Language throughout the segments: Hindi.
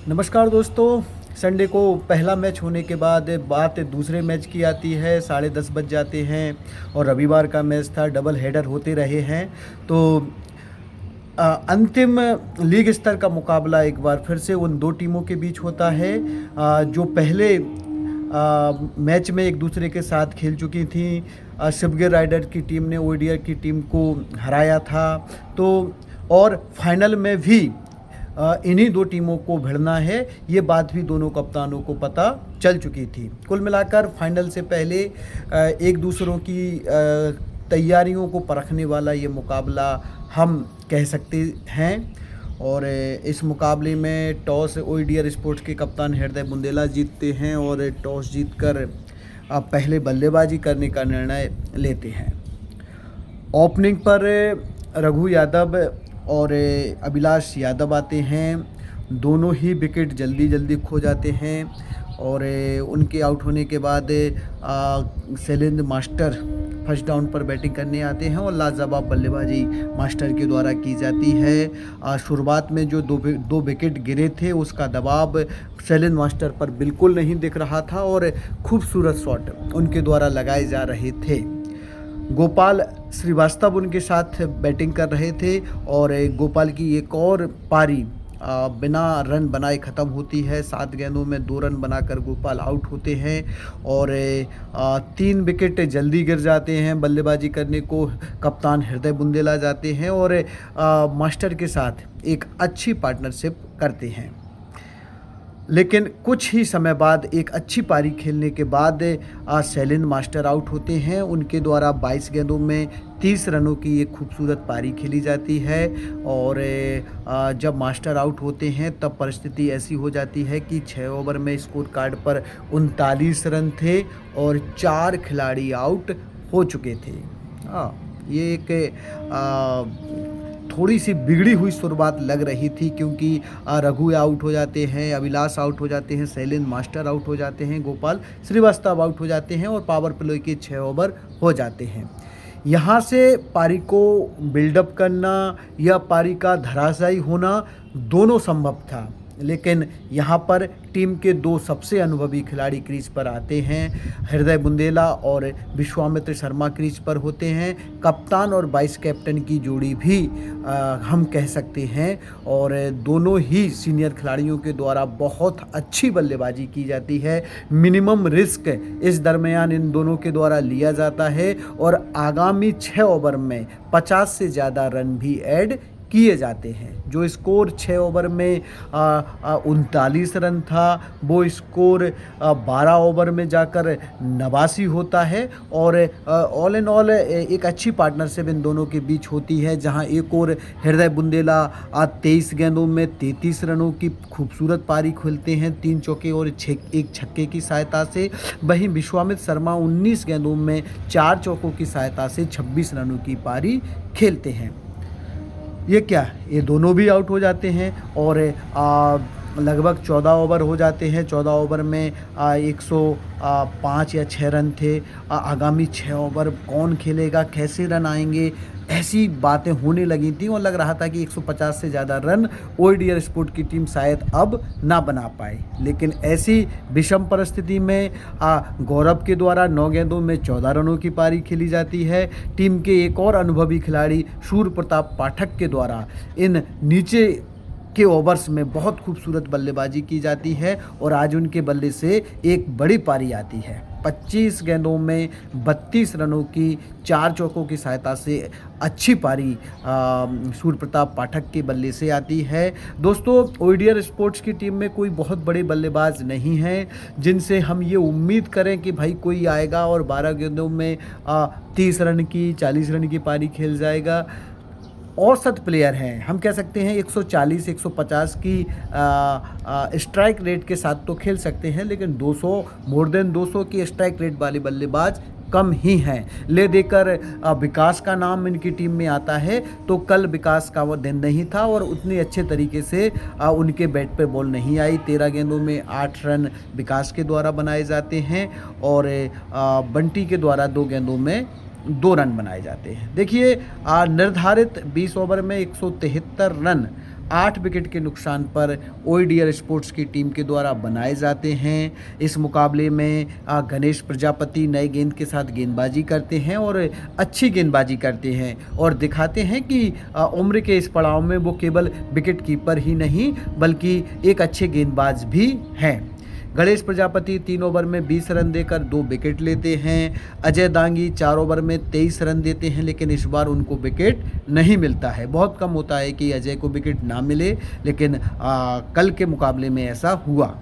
नमस्कार दोस्तों। संडे को पहला मैच होने के बाद बात दूसरे मैच की आती है। 10:30 बज जाते हैं और रविवार का मैच था, डबल हेडर होते रहे हैं। तो अंतिम लीग स्तर का मुकाबला एक बार फिर से उन दो टीमों के बीच होता है जो पहले मैच में एक दूसरे के साथ खेल चुकी थी। शिवगिर राइडर की टीम ने ओडियर की टीम को हराया था। तो और फाइनल में भी इन्हीं दो टीमों को भिड़ना है, ये बात भी दोनों कप्तानों को पता चल चुकी थी। कुल मिलाकर फाइनल से पहले एक दूसरों की तैयारियों को परखने वाला ये मुकाबला हम कह सकते हैं। और इस मुकाबले में टॉस ओडियर स्पोर्ट्स के कप्तान हृदय बुंदेला जीतते हैं और टॉस जीतकर पहले बल्लेबाजी करने का निर्णय लेते हैं। ओपनिंग पर रघु यादव और अभिलाष यादव आते हैं। दोनों ही विकेट जल्दी जल्दी खो जाते हैं और उनके आउट होने के बाद शैलेंद्र मास्टर फर्स्ट डाउन पर बैटिंग करने आते हैं और लाजवाब बल्लेबाजी मास्टर के द्वारा की जाती है। शुरुआत में जो दो विकेट गिरे थे उसका दबाव शैलेंद्र मास्टर पर बिल्कुल नहीं दिख रहा था और खूबसूरत शॉट उनके द्वारा लगाए जा रहे थे। गोपाल श्रीवास्तव उनके साथ बैटिंग कर रहे थे और गोपाल की एक और पारी बिना रन बनाए ख़त्म होती है। 7 गेंदों में 2 रन बनाकर गोपाल आउट होते हैं और 3 विकेट जल्दी गिर जाते हैं। बल्लेबाजी करने को कप्तान हृदय बुंदेला जाते हैं और मास्टर के साथ एक अच्छी पार्टनरशिप करते हैं। लेकिन कुछ ही समय बाद एक अच्छी पारी खेलने के बाद शैलेंद्र मास्टर आउट होते हैं। उनके द्वारा 22 गेंदों में 30 रनों की एक खूबसूरत पारी खेली जाती है और जब मास्टर आउट होते हैं तब परिस्थिति ऐसी हो जाती है कि 6 ओवर में स्कोर कार्ड पर 39 रन थे और 4 खिलाड़ी आउट हो चुके थे। ये एक थोड़ी सी बिगड़ी हुई शुरुआत लग रही थी क्योंकि रघु आउट हो जाते हैं, अभिलाष आउट हो जाते हैं, शैलेंद्र मास्टर आउट हो जाते हैं, गोपाल श्रीवास्तव आउट हो जाते हैं और पावर प्ले के 6 ओवर हो जाते हैं। यहाँ से पारी को बिल्डअप करना या पारी का धराशायी होना दोनों संभव था, लेकिन यहाँ पर टीम के 2 सबसे अनुभवी खिलाड़ी क्रीज पर आते हैं। हृदय बुंदेला और विश्वामित्र शर्मा क्रीज पर होते हैं। कप्तान और वाइस कैप्टन की जोड़ी भी हम कह सकते हैं और दोनों ही सीनियर खिलाड़ियों के द्वारा बहुत अच्छी बल्लेबाजी की जाती है। मिनिमम रिस्क इस दरमियान इन दोनों के द्वारा लिया जाता है और आगामी 6 ओवर में 50 से ज़्यादा रन भी ऐड किए जाते हैं। जो स्कोर 6 ओवर में 39 रन था वो स्कोर 12 ओवर में जाकर 89 होता है और ऑल इन ऑल एक अच्छी पार्टनरशिप इन दोनों के बीच होती है, जहां एक और हृदय बुंदेला 23 गेंदों में 33 रनों की खूबसूरत पारी खेलते हैं, 3 चौके और 1 छक्के की सहायता से। वहीं विश्वामित्र शर्मा 19 गेंदों में 4 चौकों की सहायता से 26 रनों की पारी खेलते हैं। ये दोनों भी आउट हो जाते हैं और लगभग 14 ओवर हो जाते हैं। 14 ओवर में 105 या 6 रन थे। आगामी 6 ओवर कौन खेलेगा, कैसे रन आएंगे, ऐसी बातें होने लगी थी और लग रहा था कि 150 से ज़्यादा रन ओडियर स्पोर्ट की टीम शायद अब ना बना पाए। लेकिन ऐसी विषम परिस्थिति में गौरव के द्वारा 9 गेंदों में 14 रनों की पारी खेली जाती है। टीम के एक और अनुभवी खिलाड़ी सूर्य प्रताप पाठक के द्वारा इन नीचे के ओवर्स में बहुत खूबसूरत बल्लेबाजी की जाती है और आज उनके बल्ले से एक बड़ी पारी आती है। 25 गेंदों में 32 रनों की 4 चौकों की सहायता से अच्छी पारी सूर्य प्रताप पाठक के बल्ले से आती है। दोस्तों, ओडियर स्पोर्ट्स की टीम में कोई बहुत बड़े बल्लेबाज नहीं हैं जिनसे हम ये उम्मीद करें कि भाई कोई आएगा और 12 गेंदों में 30 रन की 40 रन की पारी खेल जाएगा। औसत प्लेयर हैं, हम कह सकते हैं 140-150 की स्ट्राइक रेट के साथ तो खेल सकते हैं, लेकिन 200 मोर देन 200 की स्ट्राइक रेट वाले बल्लेबाज कम ही हैं। ले देकर विकास का नाम इनकी टीम में आता है तो कल विकास का वो दिन नहीं था और उतने अच्छे तरीके से उनके बैट पे बॉल नहीं आई। 13 गेंदों में 8 रन विकास के द्वारा बनाए जाते हैं और बंटी के द्वारा 2 गेंदों में 2 रन बनाए जाते हैं। देखिए, निर्धारित 20 ओवर में 173 रन 8 विकेट के नुकसान पर ओडियर स्पोर्ट्स की टीम के द्वारा बनाए जाते हैं। इस मुकाबले में गणेश प्रजापति नए गेंद के साथ गेंदबाजी करते हैं और अच्छी गेंदबाजी करते हैं और दिखाते हैं कि उम्र के इस पड़ाव में वो केवल विकेट कीपर ही नहीं बल्कि एक अच्छे गेंदबाज भी हैं। गणेश प्रजापति 3 ओवर में 20 रन देकर 2 विकेट लेते हैं। अजय दांगी 4 ओवर में 23 रन देते हैं, लेकिन इस बार उनको विकेट नहीं मिलता है। बहुत कम होता है कि अजय को विकेट ना मिले, लेकिन कल के मुकाबले में ऐसा हुआ।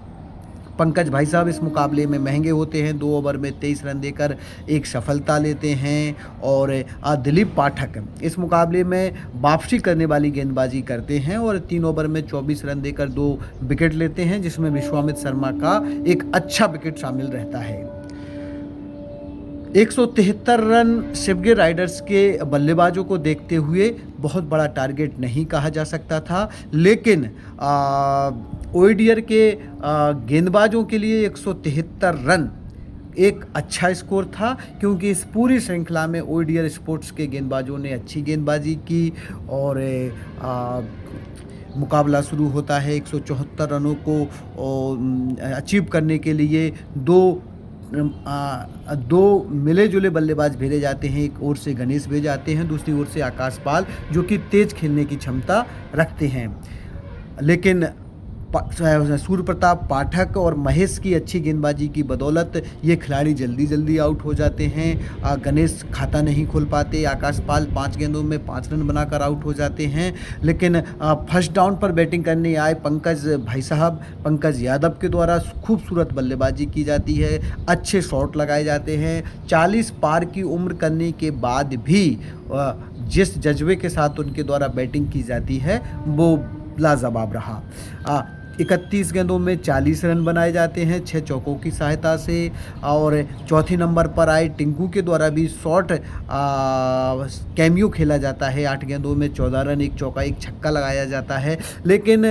पंकज भाई साहब इस मुकाबले में महंगे होते हैं, 2 ओवर में 23 रन देकर एक सफलता लेते हैं। और दिलीप पाठक इस मुकाबले में वापसी करने वाली गेंदबाजी करते हैं और 3 ओवर में 24 रन देकर 2 विकेट लेते हैं, जिसमें विश्वामित्र शर्मा का एक अच्छा विकेट शामिल रहता है। 173 रन शिवगिर राइडर्स के बल्लेबाजों को देखते हुए बहुत बड़ा टारगेट नहीं कहा जा सकता था, लेकिन ओडियर के गेंदबाजों के लिए 173 रन एक अच्छा स्कोर था, क्योंकि इस पूरी श्रृंखला में ओडियर स्पोर्ट्स के गेंदबाजों ने अच्छी गेंदबाजी की और मुकाबला शुरू होता है। 174 रनों को अचीव करने के लिए दो मिले जुले बल्लेबाज भेजे जाते हैं। एक ओर से गणेश भेजे जाते हैं, दूसरी ओर से आकाश पाल, जो कि तेज खेलने की क्षमता रखते हैं। लेकिन सूर्य प्रताप पाठक और महेश की अच्छी गेंदबाजी की बदौलत ये खिलाड़ी जल्दी आउट हो जाते हैं। गणेश खाता नहीं खोल पाते, आकाश पाल 5 गेंदों में 5 रन बनाकर आउट हो जाते हैं। लेकिन फर्स्ट डाउन पर बैटिंग करने आए पंकज यादव के द्वारा खूबसूरत बल्लेबाजी की जाती है, अच्छे शॉट लगाए जाते हैं। 40 पार की उम्र करने के बाद भी जिस जज्बे के साथ उनके द्वारा बैटिंग की जाती है वो लाजवाब रहा। 31 गेंदों में 40 रन बनाए जाते हैं 6 चौकों की सहायता से। और चौथे नंबर पर आए टिंकू के द्वारा भी शॉर्ट कैमियो खेला जाता है। 8 गेंदों में 14 रन, 1 चौका 1 छक्का लगाया जाता है। लेकिन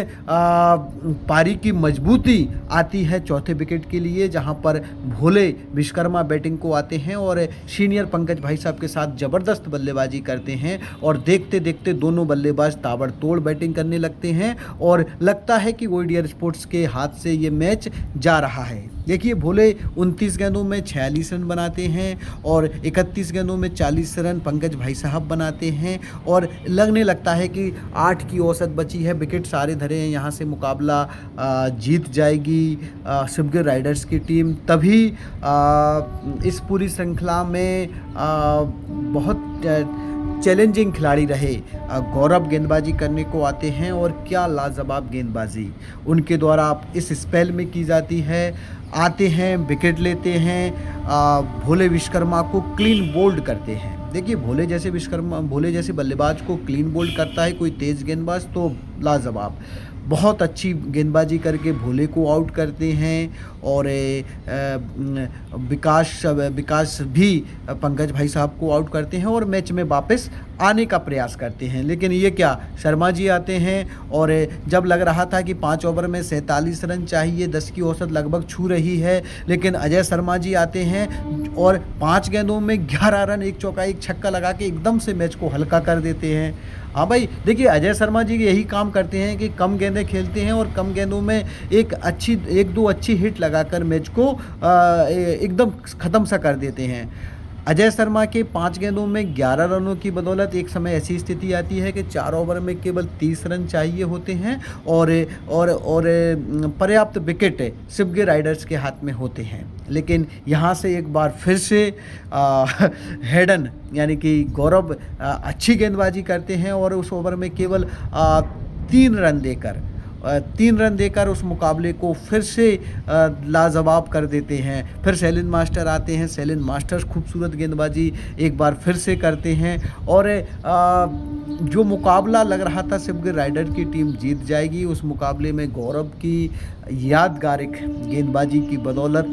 पारी की मजबूती आती है चौथे विकेट के लिए, जहां पर भोले विश्वकर्मा बैटिंग को आते हैं और सीनियर पंकज भाई साहब के साथ ज़बरदस्त बल्लेबाजी करते हैं। और देखते देखते दोनों बल्लेबाज ताबड़तोड़ बैटिंग करने लगते हैं और लगता है कि ओडियर स्पोर्ट्स के हाथ से ये मैच जा रहा है। देखिए, भोले 29 गेंदों में 46 रन बनाते हैं और 31 गेंदों में 40 रन पंकज भाई साहब बनाते हैं और लगने लगता है कि 8 की औसत बची है, विकेट सारे धरे हैं, यहाँ से मुकाबला जीत जाएगी शिवगिर राइडर्स की टीम। तभी इस पूरी श्रृंखला में बहुत चैलेंजिंग खिलाड़ी रहे गौरव गेंदबाजी करने को आते हैं और क्या लाजवाब गेंदबाजी उनके द्वारा इस स्पेल में की जाती है। आते हैं, विकेट लेते हैं, भोले विश्वकर्मा को क्लीन बोल्ड करते हैं। देखिए, भोले जैसे बल्लेबाज को क्लीन बोल्ड करता है कोई तेज़ गेंदबाज तो लाजवाब, बहुत अच्छी गेंदबाजी करके भोले को आउट करते हैं। और विकास भी पंकज भाई साहब को आउट करते हैं और मैच में वापस आने का प्रयास करते हैं। लेकिन ये क्या, शर्मा जी आते हैं और जब लग रहा था कि 5 ओवर में 47 रन चाहिए, 10 की औसत लगभग छू रही है, लेकिन अजय शर्मा जी आते हैं और 5 गेंदों में 11 रन, 1 चौका 1 छक्का लगा के एकदम से मैच को हल्का कर देते हैं। हाँ भाई, देखिए, अजय शर्मा जी यही काम करते हैं कि कम गेंदें खेलते हैं और कम गेंदों में एक दो अच्छी हिट लगाकर मैच को एकदम ख़त्म सा कर देते हैं। अजय शर्मा के 5 गेंदों में 11 रनों की बदौलत एक समय ऐसी स्थिति आती है कि 4 ओवर में केवल 30 रन चाहिए होते हैं और पर्याप्त विकेट शिवगिर राइडर्स के हाथ में होते हैं। लेकिन यहाँ से एक बार फिर से हेडन यानी कि गौरव अच्छी गेंदबाजी करते हैं और उस ओवर में केवल 3 रन देकर उस मुकाबले को फिर से लाजवाब कर देते हैं। फिर शैलेंद्र मास्टर आते हैं, शैलेंद्र मास्टर खूबसूरत गेंदबाजी एक बार फिर से करते हैं और जो मुकाबला लग रहा था शिवगिर राइडर की टीम जीत जाएगी, उस मुकाबले में गौरव की यादगार गेंदबाजी की बदौलत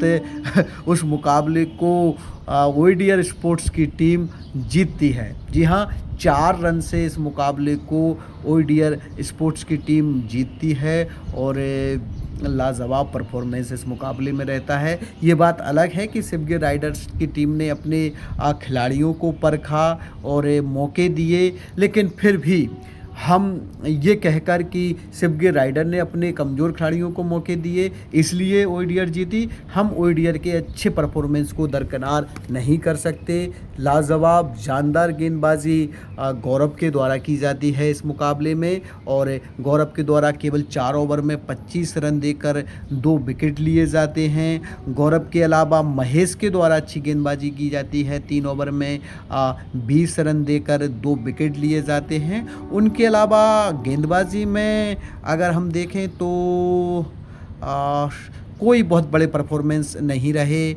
उस मुकाबले को ओडियर स्पोर्ट्स की टीम जीतती है। जी हाँ, 4 रन से इस मुकाबले को ओडियर स्पोर्ट्स की टीम जीतती है और लाजवाब परफॉर्मेंस इस मुकाबले में रहता है। ये बात अलग है कि शिवगिर राइडर्स की टीम ने अपने खिलाड़ियों को परखा और मौके दिए, लेकिन फिर भी हम ये कहकर कि शिवगिर राइडर ने अपने कमज़ोर खिलाड़ियों को मौके दिए इसलिए ओडीआर जीती, हम ओडीआर के अच्छे परफॉर्मेंस को दरकिनार नहीं कर सकते। लाजवाब जानदार गेंदबाजी गौरव के द्वारा की जाती है इस मुकाबले में, और गौरव के द्वारा केवल 4 ओवर में 25 रन देकर 2 विकेट लिए जाते हैं। गौरव के अलावा महेश के द्वारा अच्छी गेंदबाजी की जाती है, 3 ओवर में 20 रन देकर 2 विकेट लिए जाते हैं। उनके अलावा गेंदबाजी में अगर हम देखें तो कोई बहुत बड़े परफॉर्मेंस नहीं रहे।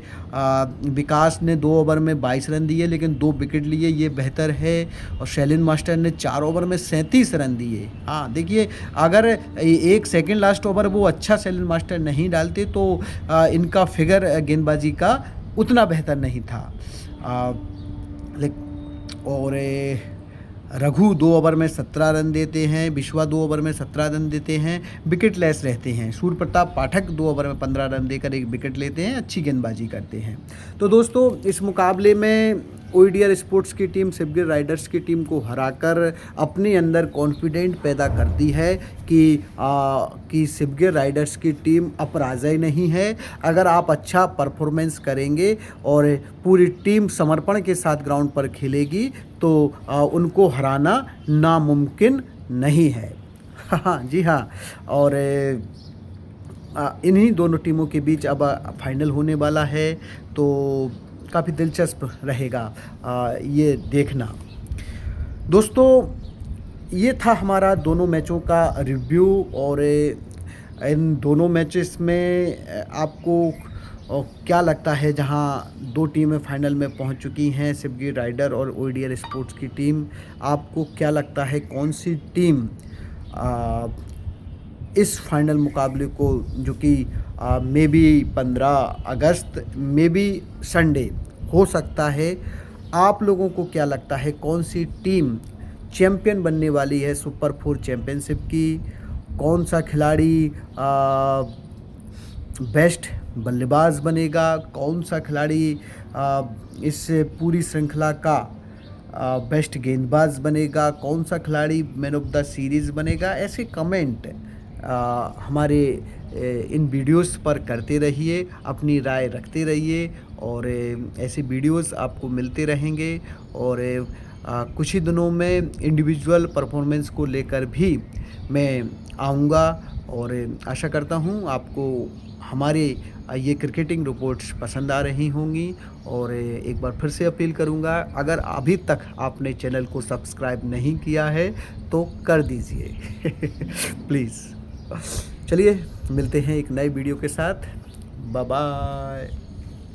विकास ने 2 ओवर में 22 रन दिए लेकिन 2 विकेट लिए, ये बेहतर है। और शैलेंद्र मास्टर ने 4 ओवर में 37 रन दिए। हाँ देखिए, अगर एक सेकंड लास्ट ओवर वो अच्छा शैलेंद्र मास्टर नहीं डालते तो इनका फिगर गेंदबाजी का उतना बेहतर नहीं था। और रघु 2 ओवर में 17 रन देते हैं, विश्वा 2 ओवर में 17 रन देते हैं, विकेट लेस रहते हैं। सूर्य प्रताप पाठक 2 ओवर में 15 रन देकर 1 विकेट लेते हैं, अच्छी गेंदबाजी करते हैं। तो दोस्तों, इस मुकाबले में ओडीआर स्पोर्ट्स की टीम शिवगिर राइडर्स की टीम को हराकर अपने अंदर कॉन्फिडेंट पैदा करती है कि शिवगिर राइडर्स की टीम अपराजय नहीं है। अगर आप अच्छा परफॉर्मेंस करेंगे और पूरी टीम समर्पण के साथ ग्राउंड पर खेलेगी तो उनको हराना नामुमकिन नहीं है। हाँ जी हाँ। और इन्हीं दोनों टीमों के बीच अब फाइनल होने वाला है, तो काफ़ी दिलचस्प रहेगा ये देखना। दोस्तों, ये था हमारा दोनों मैचों का रिव्यू। और इन दोनों मैचेस में आपको क्या लगता है, जहां 2 टीमें फाइनल में पहुंच चुकी हैं, शिवगिर राइडर और ओडीआर स्पोर्ट्स की टीम, आपको क्या लगता है कौन सी टीम इस फाइनल मुकाबले को, जो कि may be 15 August may be Sunday हो सकता है, आप लोगों को क्या लगता है कौन सी टीम चैम्पियन बनने वाली है सुपर 4 चैम्पियनशिप की? कौन सा खिलाड़ी बेस्ट बल्लेबाज बनेगा? कौन सा खिलाड़ी इस पूरी श्रृंखला का बेस्ट गेंदबाज बनेगा? कौन सा खिलाड़ी मैन ऑफ द सीरीज़ बनेगा? ऐसे कमेंट हमारे इन वीडियोस पर करते रहिए, अपनी राय रखते रहिए, और ऐसे वीडियोस आपको मिलते रहेंगे। और कुछ ही दिनों में इंडिविजुअल परफॉर्मेंस को लेकर भी मैं आऊँगा, और आशा करता हूँ आपको हमारे ये क्रिकेटिंग रिपोर्ट्स पसंद आ रही होंगी। और एक बार फिर से अपील करूँगा, अगर अभी तक आपने चैनल को सब्सक्राइब नहीं किया है तो कर दीजिए प्लीज़। चलिए, मिलते हैं एक नए वीडियो के साथ। Bye bye.